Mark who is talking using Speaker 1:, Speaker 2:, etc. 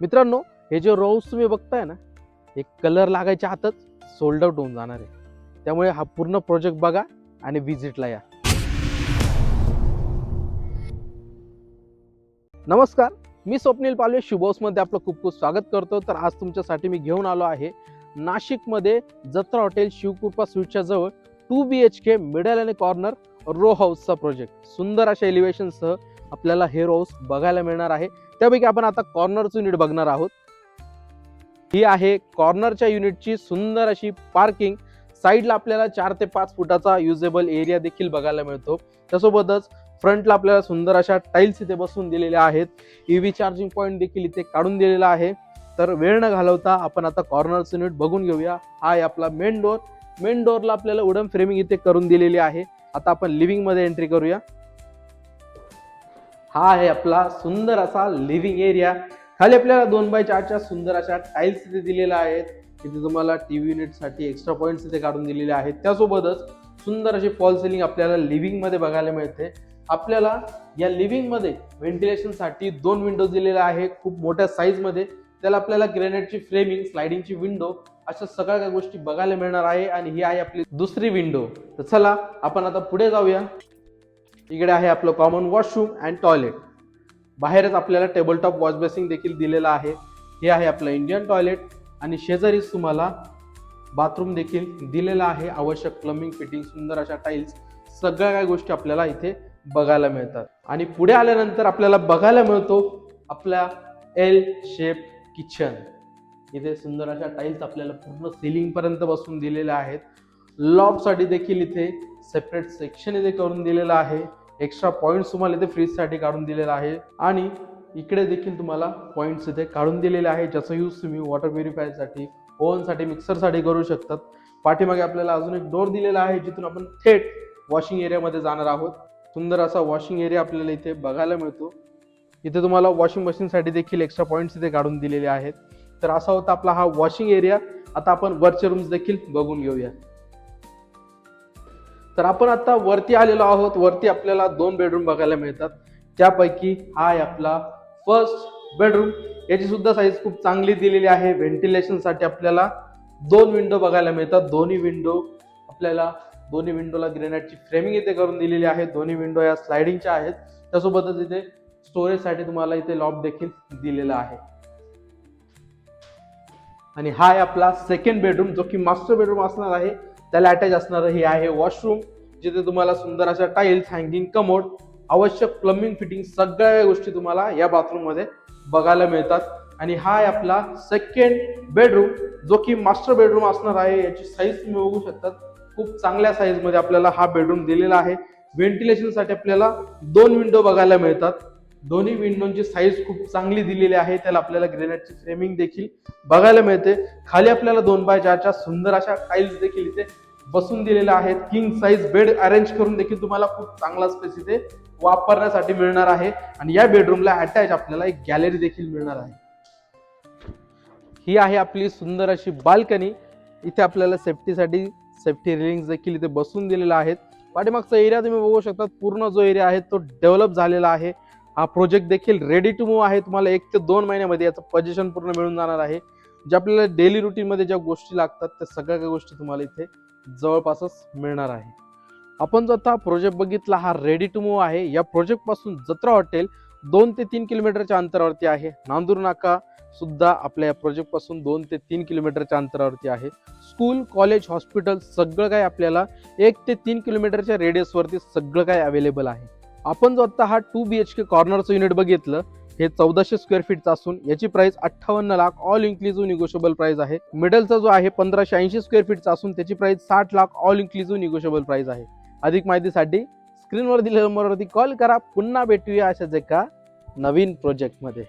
Speaker 1: मित्रांनो, हे जे रोज तुम्ही बघताय ना, हे कलर लागायच्या आतच सोल्ड आउट होऊन जाणार आहे. त्यामुळे हा पूर्ण प्रोजेक्ट बघा आणि व्हिजिटला या. नमस्कार, मी स्वप्नील पालवे शुभोसमध्ये आपलं खूप खूप स्वागत करतो. तर आज तुमच्यासाठी मी घेऊन आलो आहे नाशिकमध्ये जत्रा हॉटेल शिवकृपा स्वीटच्या जवळ 2 BHK मिडल आणि कॉर्नर रो हाऊसचा प्रोजेक्ट. सुंदर अशा एलिव्हेशनसह आपल्याला हे रो हाऊस बघायला मिळणार आहे. त्यापैकी आपण आता कॉर्नरचं युनिट बघणार आहोत. ही आहे कॉर्नरच्या युनिटची सुंदर अशी पार्किंग. साईडला आपल्याला 4 ते 5 फुटाचा युजेबल एरिया देखील बघायला मिळतो. त्यासोबतच फ्रंटला आपल्याला सुंदर अशा टाईल्स इथे बसून दिलेल्या आहेत. EV चार्जिंग पॉईंट देखील इथे काढून दिलेला आहे. तर वेळ न घालवता आपण आता कॉर्नरचं युनिट बघून घेऊया. हा आहे आपला मेन डोर. मेन डोरला आपल्याला वुडन फ्रेमिंग इथे करून दिलेली आहे. आता आपण लिव्हिंग मध्ये एंट्री करूया. हा आहे आपला सुंदर असा लिव्हिंग एरिया. खाली आपल्याला 2x4च्या सुंदर अशा टाईल्स इथे दिलेल्या आहेत. इथे तुम्हाला टीव्ही युनिट साठी एक्स्ट्रा पॉइंट्स इथे काढून दिलेले आहेत. त्यासोबतच सुंदर अशी फॉल सिलिंग आपल्याला लिव्हिंग मध्ये बघायला मिळते. आपल्याला या लिव्हिंग मध्ये व्हेंटिलेशन साठी 2 विंडोज दिलेल्या आहेत, खूप मोठ्या साईज मध्ये. त्याला आपल्याला ग्रेनाइटची फ्रेमिंग, स्लायडिंगची विंडो अशा सगळ्या काही गोष्टी बघायला मिळणार आहे. आणि ही आहे आपली दुसरी विंडो. तर चला आपण आता पुढे जाऊया. इकडे आहे आपलं कॉमन वॉशरूम अँड टॉयलेट. बाहेरच आपल्याला टेबल टॉप वॉश बेसिंग देखील दिलेला आहे. हे आहे आपलं इंडियन टॉयलेट आणि शेजारीच तुम्हाला बाथरूम देखील दिलेला आहे. आवश्यक प्लंबिंग, फिटिंग, सुंदर अशा टाईल्स, सगळ्या काही गोष्टी आपल्याला इथे बघायला मिळतात. आणि पुढे आल्यानंतर आपल्याला बघायला मिळतो आपल्या एल शेप किचन. इथे सुंदर अशा टाईल्स आपल्याला पूर्ण सिलिंग पर्यंत बसून दिलेल्या आहेत. लॉफ्ट साठी देखील इथे सेपरेट सेक्शन इथे करून दिलेलं आहे. एक्स्ट्रा पॉइंट्स तुम्हाला इथे फ्रीज साठी काढून दिलेला आहे. आणि इकडे देखील तुम्हाला पॉइंट्स इथे काढून दिलेले आहे, ज्याचा यूज तुम्ही वॉटर प्युरिफायर साठी, ओव्हन साठी, मिक्सर साठी करू शकतात. पाठीमागे आपल्याला अजून एक डोर दिलेला आहे, जिथून आपण थेट वॉशिंग एरिया मध्ये जाणार आहोत. सुंदर असा वॉशिंग एरिया आपल्याला इथे बघायला मिळतो. इथे तुम्हाला वॉशिंग मशीन साठी देखील एक्स्ट्रा पॉइंट्स इथे काढून दिलेले आहेत. तर असा होता आपला हा वॉशिंग एरिया. आता आपण वरचे रूम्स देखील बघून घेऊया. तर आपण आता वरती आलेलो आहोत. वरती आपल्याला 2 बेडरूम बघायला मिळतात. त्यापैकी हा आहे आपला फर्स्ट बेडरूम. याची सुद्धा साईज खूप चांगली दिलेली आहे. व्हेंटिलेशन साठी आपल्याला 2 विंडो बघायला मिळतात. दोन्ही विंडोला ग्रेनाइटची फ्रेमिंग इथे करून दिलेली आहे. दोन्ही विंडो या स्लायडिंगच्या आहेत. त्यासोबतच इथे स्टोरेज साठी तुम्हाला इथे लॉक देखील दिलेला आहे. आणि हा आहे आपला सेकंड बेडरूम, जो की मास्टर बेडरूम असणार आहे. त्याला अटॅच असणार हे आहे वॉशरूम, जिथे तुम्हाला सुंदर अशा टाईल्स, हँगिंग कमोड, आवश्यक प्लंबिंग, फिटिंग, सगळ्या गोष्टी तुम्हाला या बाथरूम मध्ये बघायला मिळतात. आणि हा आहे आपला सेकंड बेडरूम, जो की मास्टर बेडरूम असणार आहे. याची साईज तुम्ही बघू शकता, खूप चांगल्या साईज मध्ये आपल्याला हा बेडरूम दिलेला आहे. व्हेंटिलेशन साठी आपल्याला 2 विंडो बघायला मिळतात. दोन्ही विंडोची साईज खूप चांगली दिलेली आहे. त्याला आपल्याला ग्रेनाइटची फ्रेमिंग देखील बघायला मिळते. खाली आपल्याला 2x4च्या सुंदर अशा टाईल्स देखील इथे बसून दिलेल्या आहेत. किंग साईज बेड अरेंज करून देखील तुम्हाला खूप चांगला स्पेस इथे वापरण्यासाठी मिळणार आहे. आणि या बेडरूमला अटॅच आपल्याला एक गॅलरी देखील मिळणार आहे. ही आहे आपली सुंदर अशी बाल्कनी. इथे आपल्याला सेफ्टी रेलिंग्स देखील इथे बसून दिलेल्या आहेत. पाठीमागचा एरिया तुम्ही बघू शकता. पूर्ण जो एरिया आहे तो डेव्हलप झालेला आहे. हा प्रोजेक्ट देखील रेडी टू मूव्ह आहे. तुम्हाला 1 ते 2 महिन्यामध्ये याचं पोझिशन पूर्ण मिळून जाणार आहे. जे आपल्याला डेली रुटीन मध्ये ज्या गोष्टी लागतात त्या सगळ्या काही गोष्टी तुम्हाला इथे जवळपासच मिळणार आहे. आपण जो आता प्रोजेक्ट बघितला हा रेडी टू मूव्ह आहे. या प्रोजेक्ट पासून जत्रा हॉटेल 2 ते 3 किलोमीटरच्या अंतरावरती आहे. नांदूर नाका सुद्धा आपल्या या प्रोजेक्ट पासून 2 ते 3 किलोमीटरच्या अंतरावरती आहे. स्कूल, कॉलेज, हॉस्पिटल सगळं काही आपल्याला 1 ते 3 किलोमीटरच्या रेडियस वरती सगळं काही अवेलेबल आहे. आपण जो आता हा 2 BHK कॉर्नरचं युनिट बघितलं, हे 1400 स्क्वेअर फीटचं असून याची price 58 lakh all inclusive negotiable price आहे. मिडलचा जो आहे 1580 स्क्वेअर फीटचा असून त्याची price 60 lakh all inclusive negotiable price आहे. अधिक माहितीसाठी स्क्रीनवर दिलेल्या नंबरवरती कॉल करा. पुन्हा भेटूया अशाच एका नवीन प्रोजेक्टमध्ये.